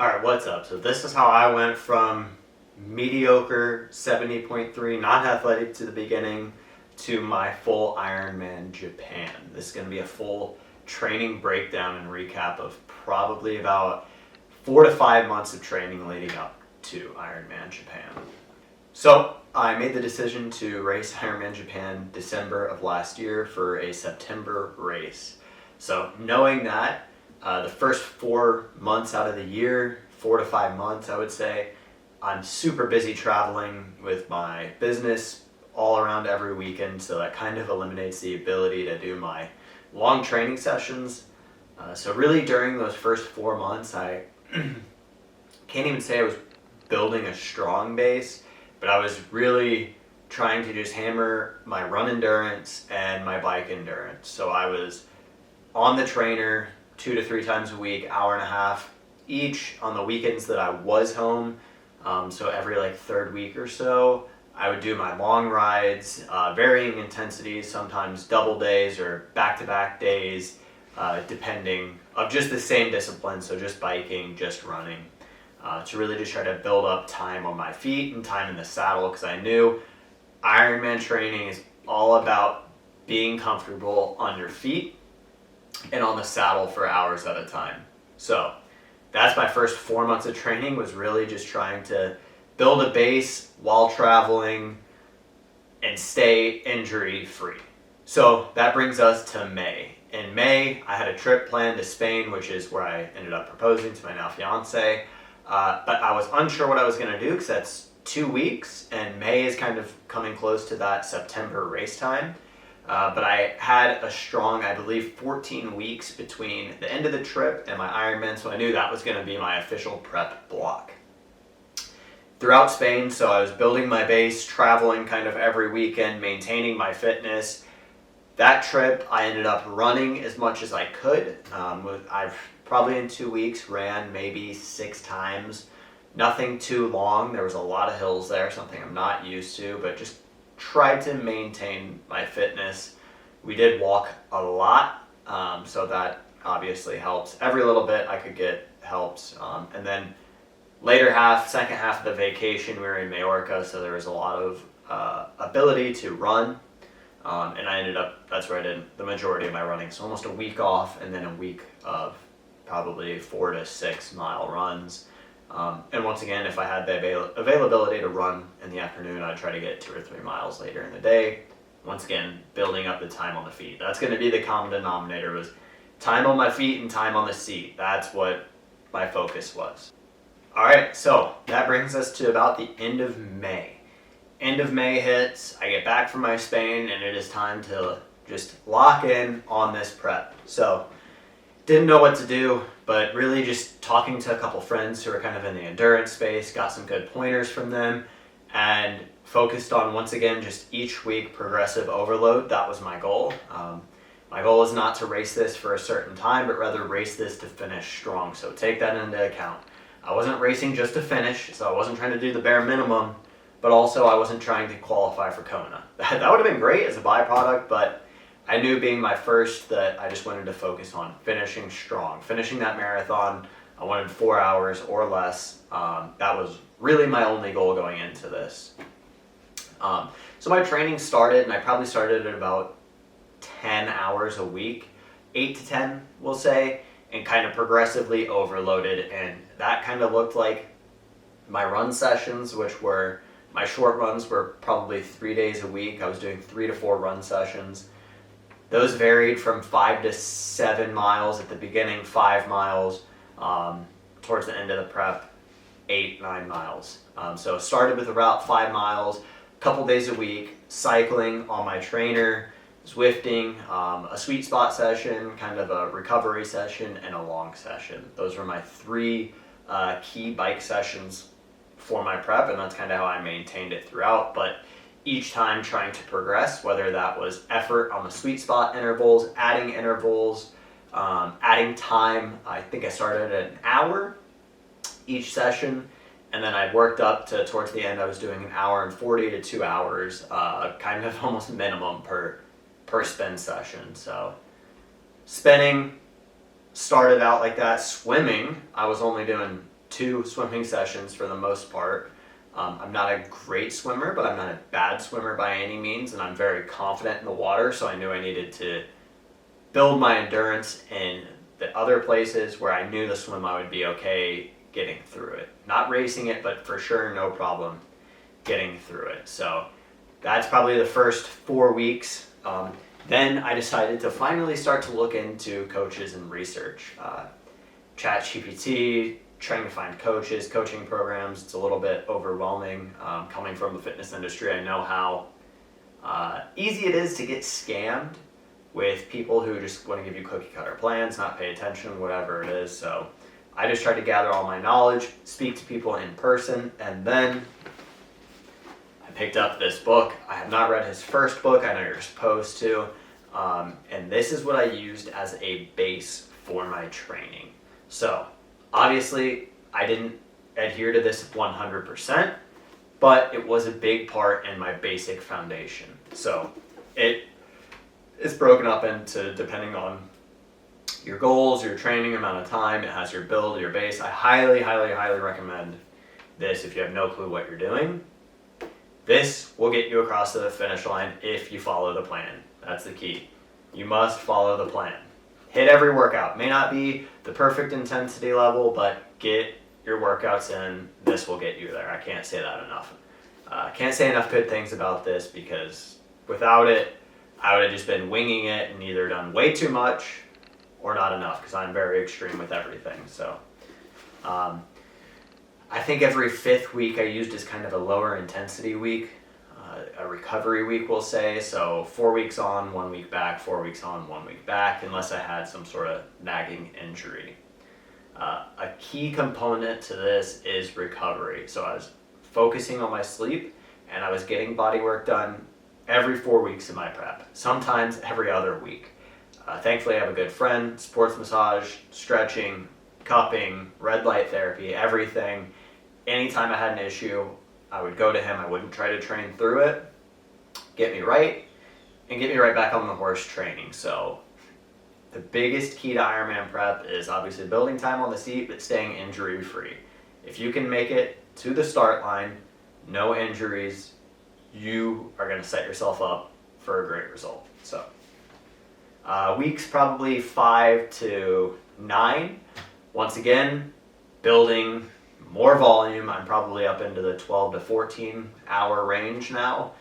Alright, what's up? So this is how I went from mediocre 70.3 non-athletic to the beginning to my full Ironman Japan. This is going to be a full training breakdown and recap of probably about 4 to 5 months of training leading up to Ironman Japan. So I made the decision to race Ironman Japan December of last year for a September race. So knowing that, the first 4 months out of the year, 4 to 5 months I would say, I'm super busy traveling with my business all around every weekend, so that kind of eliminates the ability to do my long training sessions. So really during those first 4 months, I can't even say I was building a strong base, but I was really trying to just hammer my run endurance and my bike endurance. So I was on the trainer 2 to 3 times a week, hour and a half each on the weekends that I was home. So every third week or so, I would do my long rides, varying intensities, sometimes double days or back-to-back days, depending of just the same discipline, so just biking, just running, to really just try to build up time on my feet and time in the saddle, because I knew Ironman training is all about being comfortable on your feet and on the saddle for hours at a time. So that's my first 4 months of training, was really just trying to build a base while traveling and stay injury free. So that brings us to May. In May, I had a trip planned to Spain, which is where I ended up proposing to my now fiance. But I was unsure what I was going to do because that's 2 weeks, and May is kind of coming close to that September race time. But I had a strong, I believe, 14 weeks between the end of the trip and my Ironman, so I knew that was going to be my official prep block. Throughout Spain, so I was building my base, traveling kind of every weekend, maintaining my fitness. That trip, I ended up running as much as I could. I've probably in 2 weeks ran maybe 6 times. Nothing too long. There was a lot of hills there, something I'm not used to, but just tried to maintain my fitness. We did walk a lot, so that obviously helps. Every little bit I could get helps. And then second half of the vacation, we were in Majorca, so there was a lot of ability to run. And that's where I did the majority of my running. So almost a week off and then a week of probably 4 to 6 mile runs. And once again, if I had the availability to run in the afternoon, I'd try to get 2 or 3 miles later in the day. Once again, building up the time on the feet. That's going to be the common denominator, was time on my feet and time on the seat. That's what my focus was. All right, so that brings us to about the end of May. End of May hits, I get back from my Spain, and it is time to just lock in on this prep. So didn't know what to do, but really just talking to a couple friends who are kind of in the endurance space, got some good pointers from them, and focused on, once again, just each week progressive overload. That was my goal. My goal is not to race this for a certain time, but rather race this to finish strong. So take that into account. I wasn't racing just to finish, so I wasn't trying to do the bare minimum, but also I wasn't trying to qualify for Kona. That would have been great as a byproduct, but I knew being my first that I just wanted to focus on finishing strong, finishing that marathon. I wanted 4 hours or less. That was really my only goal going into this. So my training started, and I probably started at about 10 hours a week, 8 to 10, we'll say, and kind of progressively overloaded. And that kind of looked like my run sessions, which were, my short runs were probably 3 days a week. I was doing 3 to 4 run sessions. Those varied from 5 to 7 miles at the beginning, 5 miles, towards the end of the prep, 8, 9 miles. So started with about 5 miles, a couple days a week, cycling on my trainer, Zwifting, a sweet spot session, kind of a recovery session, and a long session. Those were my 3 key bike sessions for my prep, and that's kind of how I maintained it throughout. But each time trying to progress, whether that was effort on the sweet spot intervals, adding time. I think I started at an hour each session, and then I worked up to, towards the end, I was doing 1 hour and 40 to 2 hours, kind of almost minimum per spin session. So spinning started out like that. Swimming, I was only doing 2 swimming sessions for the most part. I'm not a great swimmer, but I'm not a bad swimmer by any means, and I'm very confident in the water, so I knew I needed to build my endurance in the other places where I knew the swim I would be okay getting through it. Not racing it, but for sure no problem getting through it. So that's probably the first 4 weeks. Then I decided to finally start to look into coaches and research. ChatGPT, trying to find coaches, coaching programs, it's a little bit overwhelming. Coming from the fitness industry, I know how easy it is to get scammed with people who just want to give you cookie cutter plans, not pay attention, whatever it is. So I just tried to gather all my knowledge, speak to people in person, and then I picked up this book. I have not read his first book. I know you're supposed to. And this is what I used as a base for my training. So obviously I didn't adhere to this 100%, but it was a big part in my basic foundation. So it is broken up into, depending on your goals, your training amount of time, it has your build, your base. I highly, highly, highly recommend this if you have no clue what you're doing. This will get you across the finish line if you follow the plan. That's the key. You must follow the plan. Hit every workout. May not be the perfect intensity level, but get your workouts in. This will get you there. I can't say that enough. Can't say enough good things about this, because without it, I would have just been winging it and either done way too much or not enough, because I'm very extreme with everything. So I think every 5th week I used as kind of a lower intensity week, a recovery week we'll say. So 4 weeks on, 1 week back, 4 weeks on, 1 week back, unless I had some sort of nagging injury. A key component to this is recovery. So I was focusing on my sleep, and I was getting body work done every 4 weeks of my prep, sometimes every other week. Thankfully I have a good friend, sports massage, stretching, cupping, red light therapy, everything. Anytime I had an issue, I would go to him. I wouldn't try to train through it, get me right, and get me right back on the horse training. So the biggest key to Ironman prep is obviously building time on the seat, but staying injury free. If you can make it to the start line, no injuries, you are going to set yourself up for a great result. So weeks probably 5 to 9. Once again, building more volume. I'm probably up into the 12 to 14 hour range now.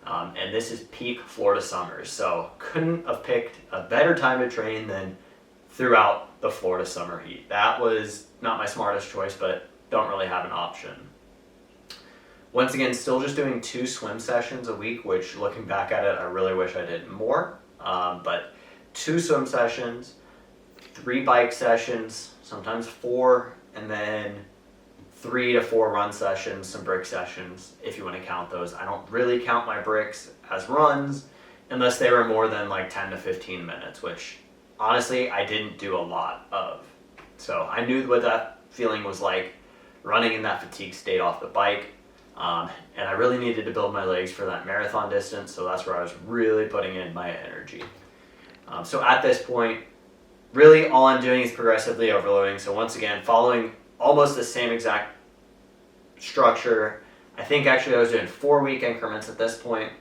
And this is peak Florida summers. So couldn't have picked a better time to train than throughout the Florida summer heat. That was not my smartest choice, but don't really have an option. Once again, still just doing 2 swim sessions a week, which looking back at it, I really wish I did more. But 2 swim sessions, 3 bike sessions, sometimes 4, and then 3 to 4 run sessions, some brick sessions, if you want to count those. I don't really count my bricks as runs unless they were more than like 10 to 15 minutes, which honestly, I didn't do a lot of. So I knew what that feeling was like, running in that fatigue state off the bike. And I really needed to build my legs for that marathon distance, so that's where I was really putting in my energy. So at this point, really all I'm doing is progressively overloading. So once again, following almost the same exact structure. I think actually I was doing 4-week increments at this point.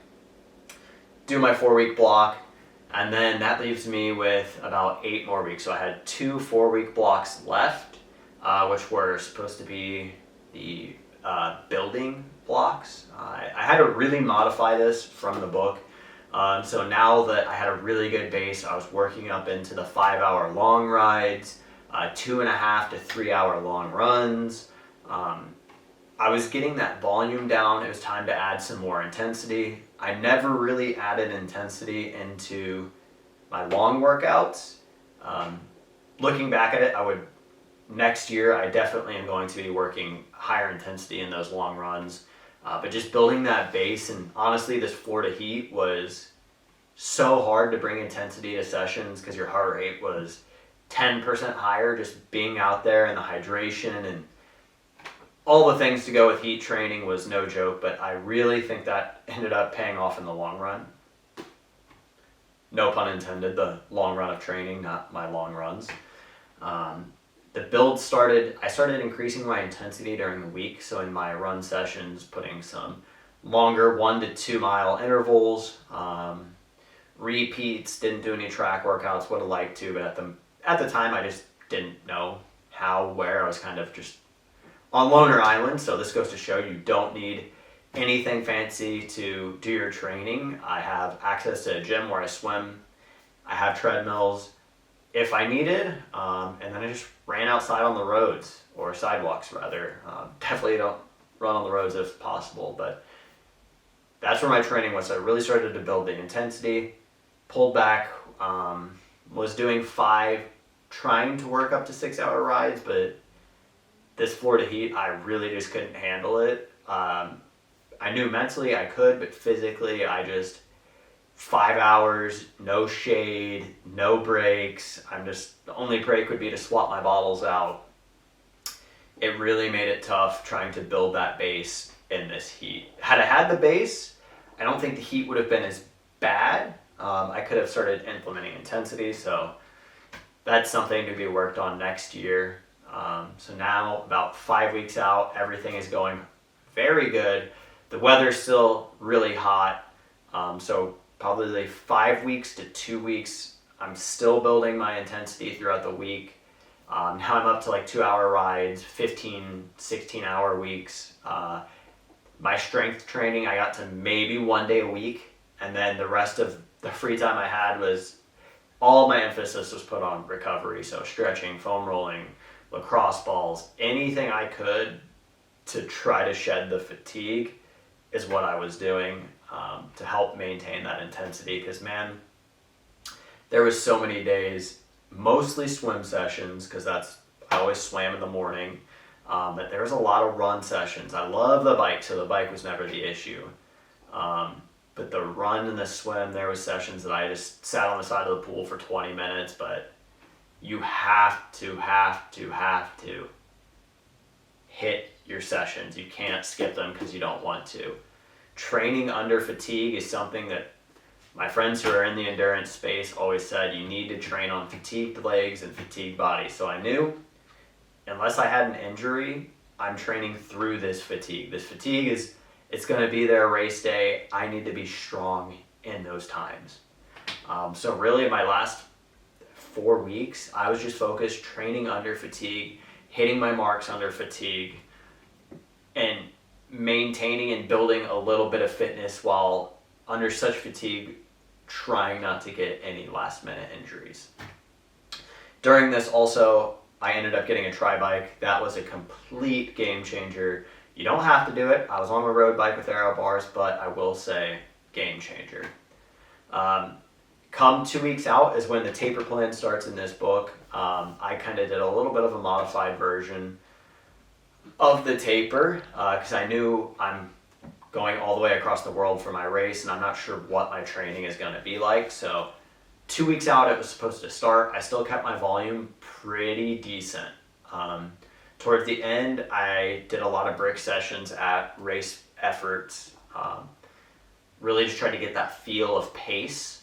Do my 4-week block, and then that leaves me with about 8 more weeks. So I had 2 4-week blocks left, which were supposed to be the building blocks. I had to really modify this from the book. So now that I had a really good base, I was working up into the 5-hour long rides, 2.5 to 3 hour long runs. I was getting that volume down. It was time to add some more intensity. I never really added intensity into my long workouts. Looking back at it, next year I definitely am going to be working higher intensity in those long runs. But just building that base, and honestly this Florida heat was so hard to bring intensity to sessions because your heart rate was 10% higher just being out there, and the hydration and all the things to go with heat training was no joke, but I really think that ended up paying off in the long run. No pun intended, the long run of training, not my long runs. the I started increasing my intensity during the week. So in my run sessions, putting some longer 1 to 2 mile intervals, repeats, didn't do any track workouts, would have liked to, but at the time I just didn't know how, where. I was kind of just on Loner Island, so this goes to show you don't need anything fancy to do your training. I have access to a gym where I swim. I have treadmills if I needed, and then I just ran outside on the roads, or sidewalks rather. Definitely don't run on the roads if possible, but that's where my training was. So I really started to build the intensity, pulled back, was doing 5, trying to work up to 6-hour rides, but this Florida heat, I really just couldn't handle it. I knew mentally I could, but physically 5 hours, no shade, no breaks. The only break would be to swap my bottles out. It really made it tough trying to build that base in this heat. Had I had the base, I don't think the heat would have been as bad. I could have started implementing intensity, so that's something to be worked on next year. So now, about 5 weeks out, everything is going very good. The weather's still really hot, so probably 5 weeks to 2 weeks, I'm still building my intensity throughout the week. Now I'm up to 2-hour rides, 15, 16-hour weeks. My strength training, I got to maybe 1 day a week, and then the rest of the free time I had all my emphasis was put on recovery, so stretching, foam rolling, lacrosse balls, anything I could to try to shed the fatigue is what I was doing to help maintain that intensity. Because man, there was so many days, mostly swim sessions, because I always swam in the morning, but there was a lot of run sessions. I love the bike, so the bike was never the issue. But the run and the swim, there was sessions that I just sat on the side of the pool for 20 minutes, but you have to hit your sessions. You can't skip them because you don't want to. Training under fatigue is something that my friends who are in the endurance space always said, you need to train on fatigued legs and fatigued body. So I knew, unless I had an injury, I'm training through this fatigue. This fatigue it's going to be there race day. I need to be strong in those times. So really my last 4 weeks, I was just focused training under fatigue, hitting my marks under fatigue, and maintaining and building a little bit of fitness while under such fatigue, trying not to get any last minute injuries. During this also, I ended up getting a tri-bike. That was a complete game changer. You don't have to do it. I was on a road bike with aero bars, but I will say game changer. Come 2 weeks out is when the taper plan starts in this book. I kind of did a little bit of a modified version of the taper because I knew I'm going all the way across the world for my race, and I'm not sure what my training is going to be like. So 2 weeks out, it was supposed to start. I still kept my volume pretty decent. Towards the end, I did a lot of brick sessions at race efforts. Really just tried to get that feel of pace.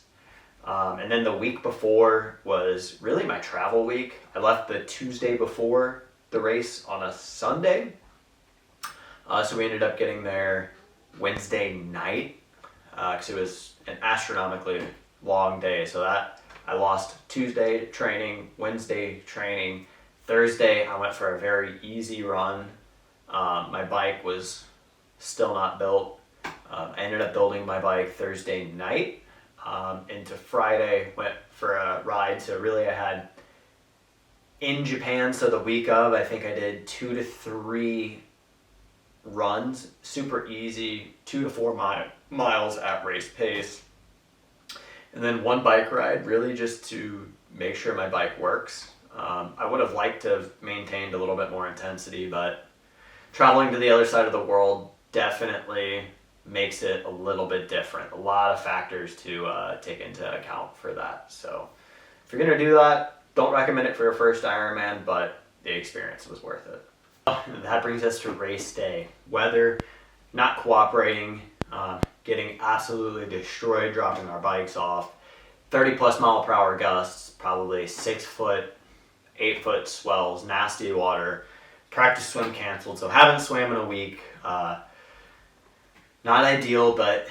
And then the week before was really my travel week. I left the Tuesday before the race on a Sunday. So we ended up getting there Wednesday night because it was an astronomically long day. So that I lost Tuesday training, Wednesday training. Thursday I went for a very easy run. My bike was still not built. I ended up building my bike Thursday night. Into Friday, went for a ride. So really I had in Japan, so the week of, I think I did 2 to 3 runs, super easy, 2 to 4 miles at race pace. And then 1 bike ride, really just to make sure my bike works. I would have liked to have maintained a little bit more intensity, but traveling to the other side of the world definitely makes it a little bit different. A lot of factors to take into account for that. So if you're going to do that, don't recommend it for your first Ironman, but the experience was worth it. That brings us to race day. Weather not cooperating, getting absolutely destroyed, dropping our bikes off. 30 plus mile per hour gusts, probably 6 foot 8-foot swells, nasty water. Practice swim canceled, so haven't swam in a week. Not ideal, but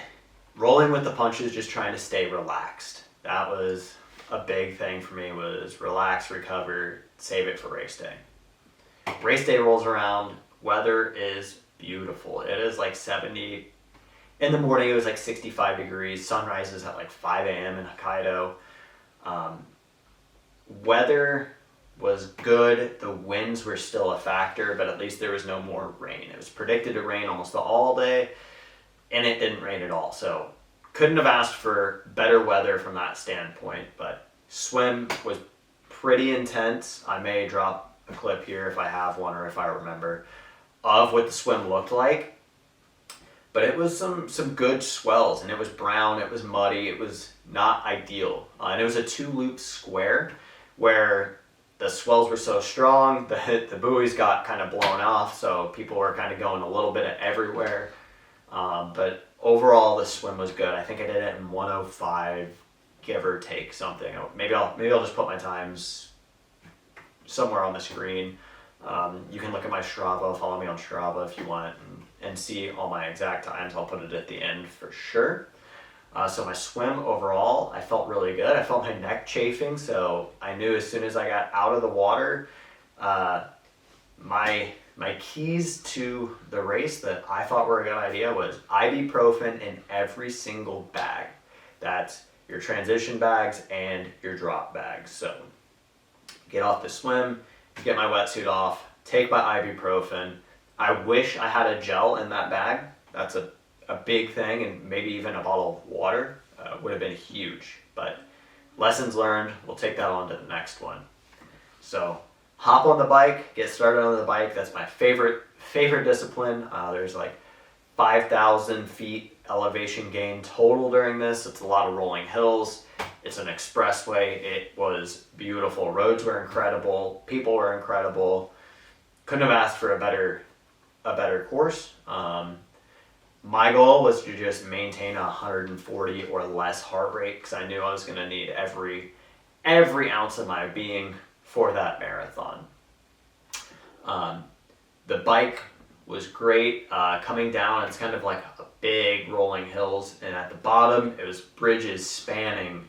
rolling with the punches, just trying to stay relaxed. That was a big thing for me, was relax, recover, save it for race day. Race day rolls around, weather is beautiful. It is like 70, in the morning it was like 65 degrees, sunrise is at like 5 a.m. in Hokkaido. Weather was good, the winds were still a factor, but at least there was no more rain. It was predicted to rain almost all day, and it didn't rain at all, so couldn't have asked for better weather from that standpoint. But swim was pretty intense. I may drop a clip here if I have one or if I remember of what the swim looked like, but it was some good swells, and it was brown, it was muddy, it was not ideal, and it was a 2-loop square where the swells were so strong, the buoys got kind of blown off, so people were kind of going a little bit everywhere. But overall, the swim was good. I think I did it in 105, give or take something. Maybe I'll just put my times somewhere on the screen. You can look at my Strava, follow me on Strava if you want, and see all my exact times. I'll put it at the end for sure. So my swim overall, I felt really good. I felt my neck chafing, so I knew as soon as I got out of the water, my keys to the race that I thought were a good idea was ibuprofen in every single bag. That's your transition bags and your drop bags. So get off the swim, get my wetsuit off, take my ibuprofen. I wish I had a gel in that bag. That's a big thing, and maybe even a bottle of water would have been huge. But lessons learned, we'll take that on to the next one. So hop on the bike, get started on the bike. That's my favorite discipline. There's like 5,000 feet elevation gain total during this. It's a lot of rolling hills. It's an expressway. It was beautiful. Roads were incredible. People were incredible. Couldn't have asked for a better course. My goal was to just maintain 140 or less heart rate, because I knew I was going to need every ounce of my being for that marathon. The bike was great. Coming down, it's kind of like a big rolling hills, and at the bottom it was bridges spanning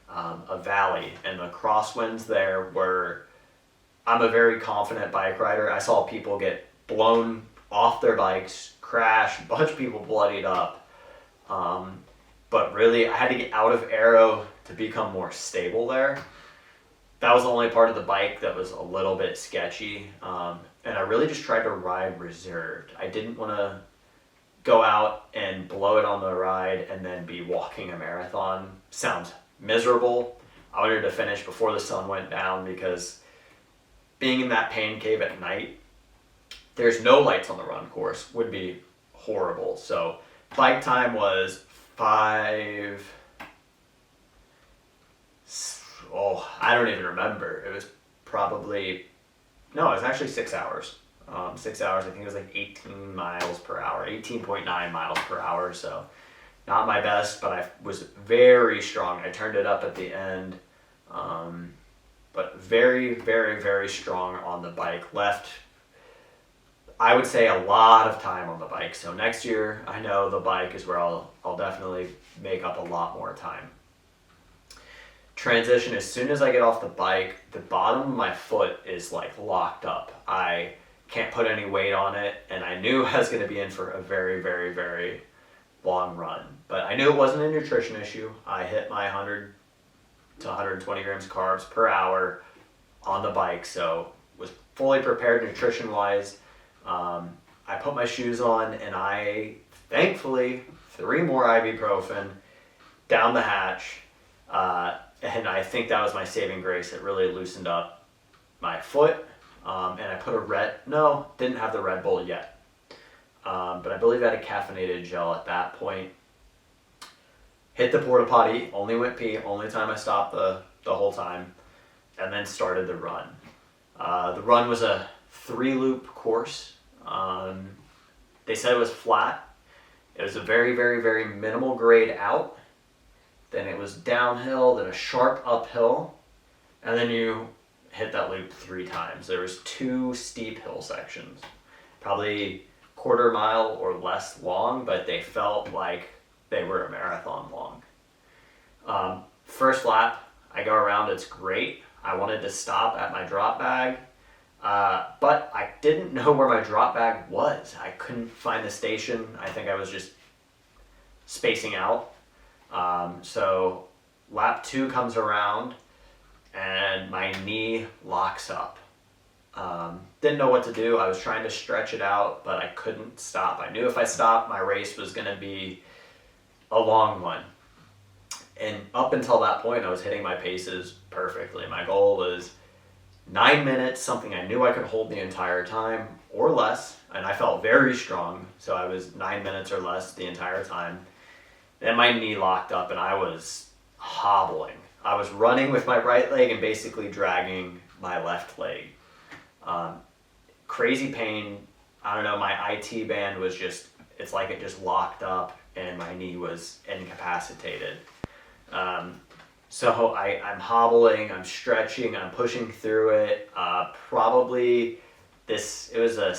a valley, and the crosswinds there were, I'm a very confident bike rider. I saw people get blown off their bikes, crash, a bunch of people bloodied up. But really, I had to get out of aero to become more stable there. That was the only part of the bike that was a little bit sketchy. And I really just tried to ride reserved. I didn't want to go out and blow it on the ride and then be walking a marathon. Sounds miserable. I wanted to finish before the sun went down, because being in that pain cave at night, there's no lights on the run course, would be horrible. So bike time was I don't even remember. It was actually 6 hours. 6 hours, I think it was like 18 miles per hour, 18.9 miles per hour. So not my best, but I was very strong. I turned it up at the end, but very, very, very strong on the bike. Left, I would say, a lot of time on the bike. So next year, I know the bike is where I'll definitely make up a lot more time. Transition, as soon as I get off the bike, the bottom of my foot is like locked up. I can't put any weight on it, and I knew I was going to be in for a very, very, very long run. But I knew it wasn't a nutrition issue. I hit my 100 to 120 grams carbs per hour on the bike, so was fully prepared nutrition-wise. I put my shoes on, and I, thankfully, 3 more ibuprofen down the hatch, and I think that was my saving grace. It really loosened up my foot, and I put didn't have the Red Bull yet, but I believe I had a caffeinated gel at that point. Hit the porta potty, only went pee, only time I stopped the whole time, and then started the run. The run was a 3-loop course. They said it was flat. It was a very, very, very minimal grade out. Then it was downhill, then a sharp uphill, and then you hit that loop 3 times. There was 2 steep hill sections, probably quarter mile or less long, but they felt like they were a marathon long. First lap, I go around, it's great. I wanted to stop at my drop bag, but I didn't know where my drop bag was. I couldn't find the station. I think I was just spacing out. So lap 2 comes around and my knee locks up. Didn't know what to do. I was trying to stretch it out, but I couldn't stop. I knew if I stopped, my race was going to be a long one. And up until that point, I was hitting my paces perfectly. My goal was 9 minutes, something I knew I could hold the entire time or less. And I felt very strong. So I was 9 minutes or less the entire time. Then my knee locked up and I was hobbling. I was running with my right leg and basically dragging my left leg. Crazy pain. I don't know, my IT band was just, it's like it just locked up and my knee was incapacitated. So I'm hobbling, I'm stretching, I'm pushing through it. Probably it was a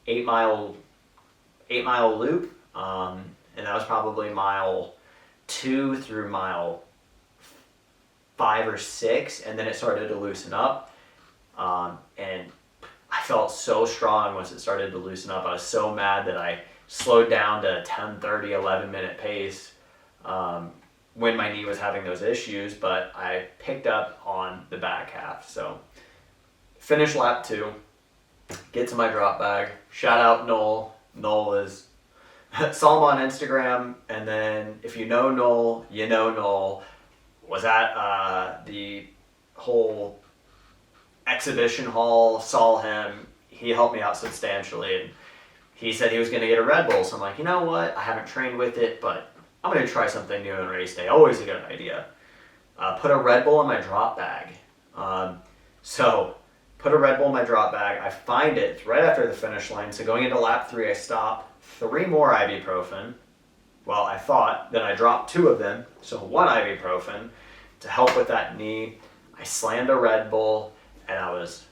8 mile loop. And that was probably mile 2 through mile 5 or 6. And then it started to loosen up. And I felt so strong once it started to loosen up. I was so mad that I slowed down to 10:30, 11-minute pace when my knee was having those issues, but I picked up on the back half. So finish lap 2, get to my drop bag. Shout out Noel. Noel is, saw him on Instagram, and then if you know Noel, you know Noel. Was at the whole exhibition hall, saw him, he helped me out substantially, and he said he was going to get a Red Bull. So I'm like, you know what, I haven't trained with it, but I'm going to try something new on race day. Always a good idea. Put a Red Bull in my drop bag. So put a Red Bull in my drop bag. I find it, it's right after the finish line. So going into lap 3, I stop, 3 more ibuprofen. Well, I thought, then I dropped 2 of them. So 1 ibuprofen to help with that knee. I slammed a Red Bull and I was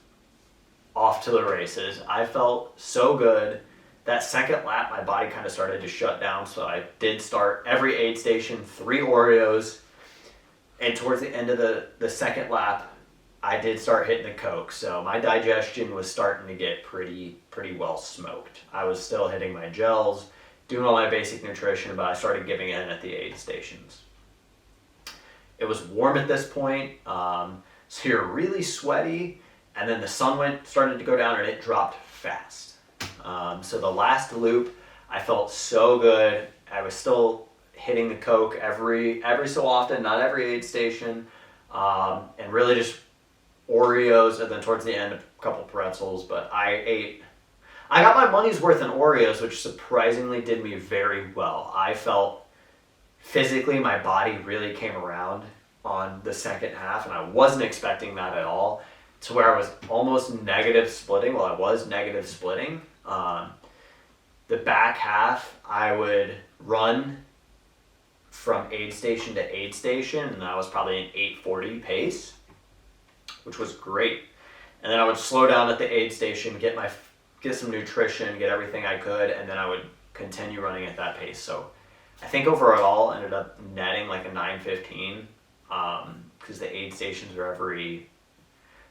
off to the races. I felt so good. That second lap, my body kind of started to shut down, so I did start every aid station, 3 Oreos, and towards the end of the second lap, I did start hitting the Coke, so my digestion was starting to get pretty well smoked. I was still hitting my gels, doing all my basic nutrition, but I started giving in at the aid stations. It was warm at this point, so you're really sweaty, and then the sun started to go down and it dropped fast. So the last loop, I felt so good. I was still hitting the Coke every so often, not every aid station, and really just Oreos, and then towards the end, a couple pretzels. But I got my money's worth in Oreos, which surprisingly did me very well. I felt physically my body really came around on the second half, and I wasn't expecting that at all, to where I was almost negative splitting. Well, I was negative splitting. The back half, I would run from aid station to aid station, and that was probably an 8:40 pace, which was great. And then I would slow down at the aid station, get some nutrition, get everything I could, and then I would continue running at that pace. So I think overall ended up netting like a 9:15, because the aid stations were every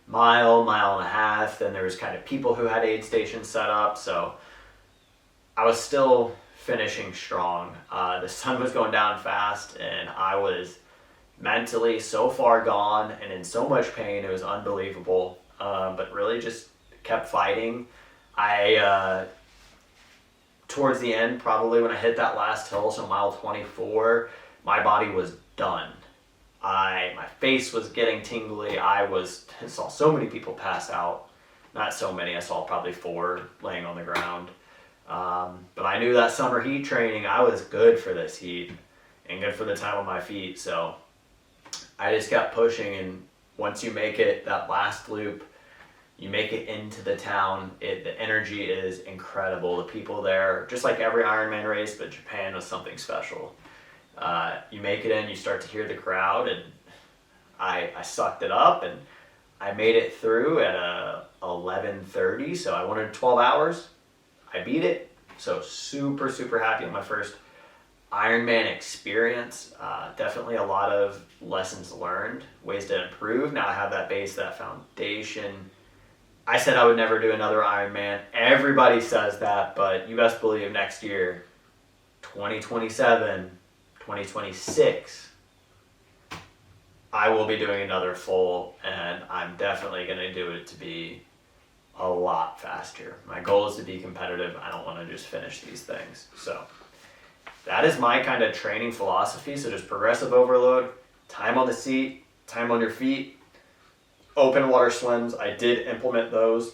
mile and a half. Then there was kind of people who had aid stations set up, so I was still finishing strong. The sun was going down fast, and I was mentally so far gone and in so much pain. It was unbelievable, but really just kept fighting. Towards the end, probably when I hit that last hill, so mile 24, my body was done. My face was getting tingly. I saw so many people pass out. Not so many, I saw probably 4 laying on the ground. But I knew that summer heat training, I was good for this heat and good for the time on my feet. So I just kept pushing, and once you make it, that last loop, you make it into the town, the energy is incredible. The people there, just like every Ironman race, but Japan was something special. You make it in, you start to hear the crowd, and I sucked it up, and I made it through at 11:30, so I wanted 12 hours. I beat it, so super, super happy with my first Ironman experience. Definitely a lot of lessons learned, ways to improve. Now I have that base, that foundation. I said I would never do another Ironman. Everybody says that, but you best believe next year, 2027, 2026, I will be doing another full, and I'm definitely going to do it to be a lot faster. My goal is to be competitive. I don't want to just finish these things. So that is my kind of training philosophy. So just progressive overload, time on the seat, time on your feet, open water swims. I did implement those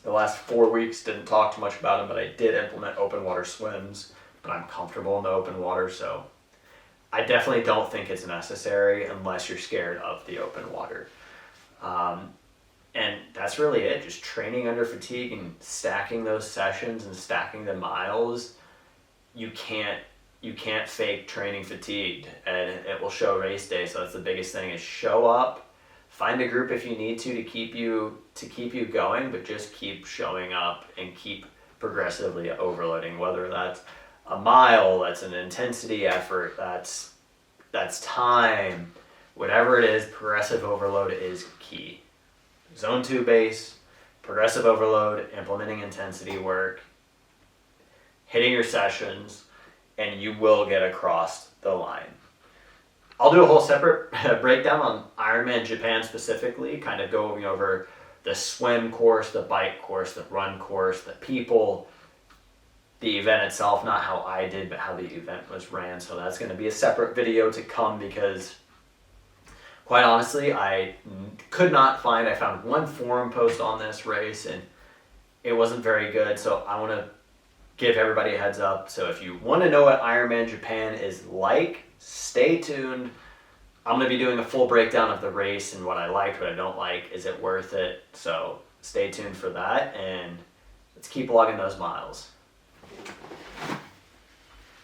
the last 4 weeks. Didn't talk too much about them, but I did implement open water swims. But I'm comfortable in the open water, so I definitely don't think it's necessary unless you're scared of the open water. And that's really it. Just training under fatigue and stacking those sessions and stacking the miles. You can't fake training fatigued, and it will show race day. So that's the biggest thing: is show up, find a group if you need to keep you going, but just keep showing up and keep progressively overloading. Whether that's a mile, that's an intensity effort, that's time, whatever it is, progressive overload is key. Zone 2 base, progressive overload, implementing intensity work, hitting your sessions, and you will get across the line. I'll do a whole separate breakdown on Ironman Japan specifically, kind of going over the swim course, the bike course, the run course, the people, the event itself, not how I did, but how the event was ran. So that's going to be a separate video to come, because quite honestly, I found one forum post on this race and it wasn't very good. So I want to give everybody a heads up. So if you want to know what Ironman Japan is like, stay tuned. I'm going to be doing a full breakdown of the race and what I liked, what I don't like. Is it worth it? So stay tuned for that, and let's keep logging those miles.